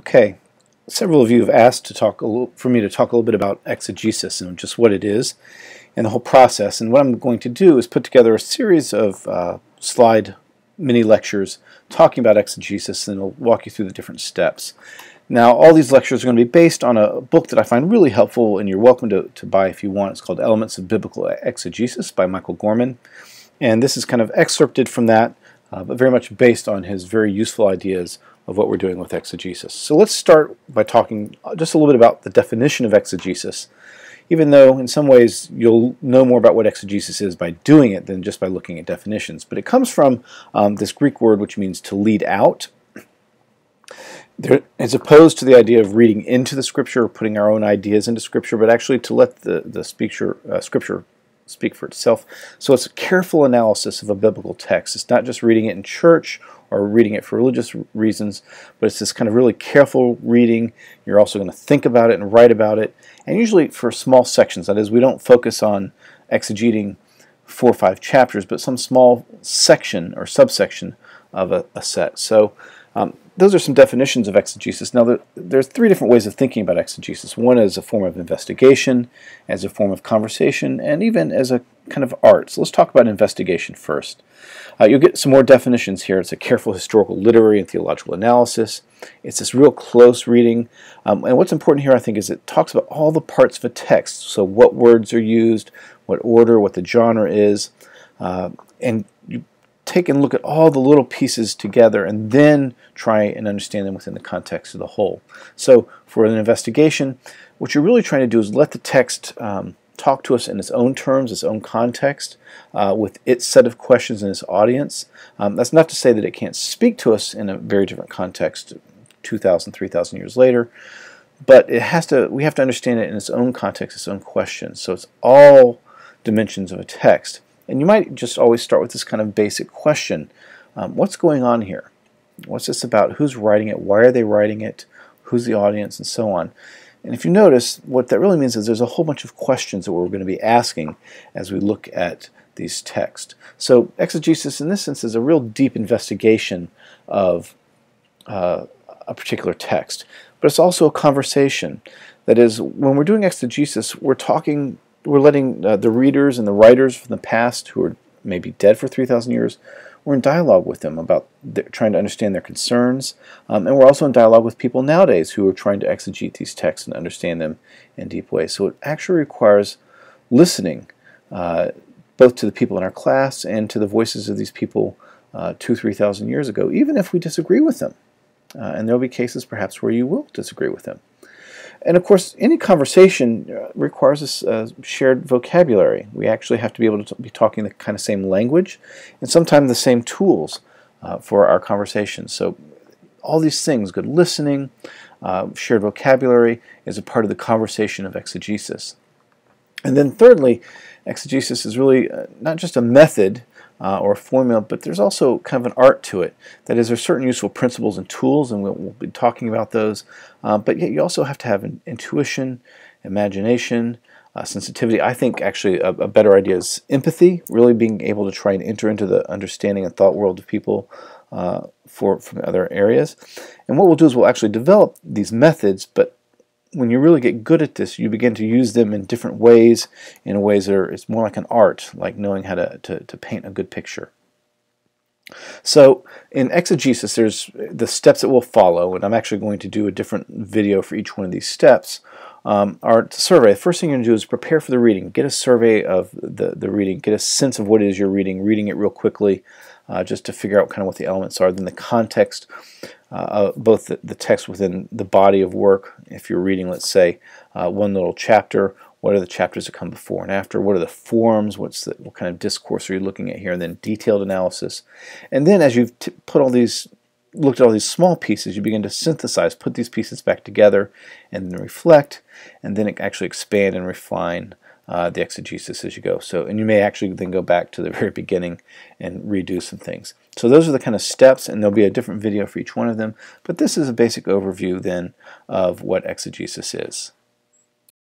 Okay, several of you have asked for me to talk a little bit about exegesis and just what it is and the whole process. And what I'm going to do is put together a series of slide mini lectures talking about exegesis, and I'll walk you through the different steps. Now, all these lectures are going to be based on a book that I find really helpful, and you're welcome to buy if you want. It's called Elements of Biblical Exegesis by Michael Gorman. And this is kind of excerpted from that, but very much based on his very useful ideas of what we're doing with exegesis. So let's start by talking just a little bit about the definition of exegesis, even though in some ways you'll know more about what exegesis is by doing it than just by looking at definitions. But it comes from this Greek word which means to lead out. As opposed to the idea of reading into the Scripture or putting our own ideas into Scripture, but actually to let the Scripture speak for itself. So it's a careful analysis of a biblical text. It's not just reading it in church or reading it for religious reasons, but it's this kind of really careful reading. You're also going to think about it and write about it, and usually for small sections. That is, we don't focus on exegeting 4 or 5 chapters, but some small section or subsection of a set. So those are some definitions of exegesis. Now, there's 3 different ways of thinking about exegesis. One is a form of investigation, as a form of conversation, and even as a kind of art. So let's talk about investigation first. You'll get some more definitions here. It's a careful historical, literary, and theological analysis. It's this real close reading. And what's important here, I think, is it talks about all the parts of a text. So what words are used, what order, what the genre is, and you take and look at all the little pieces together and then try and understand them within the context of the whole. So for an investigation, what you're really trying to do is let the text talk to us in its own terms, its own context, with its set of questions and its audience. That's not to say that it can't speak to us in a very different context 2,000, 3,000 years later, but we have to understand it in its own context, its own questions. So it's all dimensions of a text. And you might just always start with this kind of basic question. What's going on here? What's this about? Who's writing it? Why are they writing it? Who's the audience? And so on. And if you notice, what that really means is there's a whole bunch of questions that we're going to be asking as we look at these texts. So exegesis, in this sense, is a real deep investigation of a particular text. But it's also a conversation. That is, when we're doing exegesis, we're letting the readers and the writers from the past who are maybe dead for 3,000 years, we're in dialogue with them about trying to understand their concerns. And we're also in dialogue with people nowadays who are trying to exegete these texts and understand them in deep ways. So it actually requires listening both to the people in our class and to the voices of these people 2,000 or 3,000 years ago, even if we disagree with them. And there will be cases perhaps where you will disagree with them. And of course, any conversation requires a shared vocabulary. We actually have to be able to be talking the kind of same language and sometimes the same tools for our conversations. So all these things, good listening, shared vocabulary, is a part of the conversation of exegesis. And then thirdly, exegesis is really not just a method or a formula, but there's also kind of an art to it. That is, there's certain useful principles and tools, and we'll be talking about those, but yet you also have to have an intuition, imagination, sensitivity. I think actually a better idea is empathy, really being able to try and enter into the understanding and thought world of people from other areas. And what we'll do is we'll actually develop these methods, but when you really get good at this, you begin to use them in different ways, in ways that it's more like an art, like knowing how to paint a good picture. So in exegesis, there's the steps that we'll follow, and I'm actually going to do a different video for each one of these steps, are to survey. The first thing you're going to do is prepare for the reading. Get a survey of the reading. Get a sense of what it is you're reading it real quickly, just to figure out kind of what the elements are. Then the context, both the text within the body of work. If you're reading, let's say, one little chapter, what are the chapters that come before and after? What are the forms? What kind of discourse are you looking at here? And then detailed analysis. And then as you've looked at all these small pieces, you begin to synthesize, put these pieces back together, and then reflect, and then actually expand and refine the exegesis as you go. And you may actually then go back to the very beginning and redo some things. So those are the kind of steps, and there'll be a different video for each one of them. But this is a basic overview then of what exegesis is.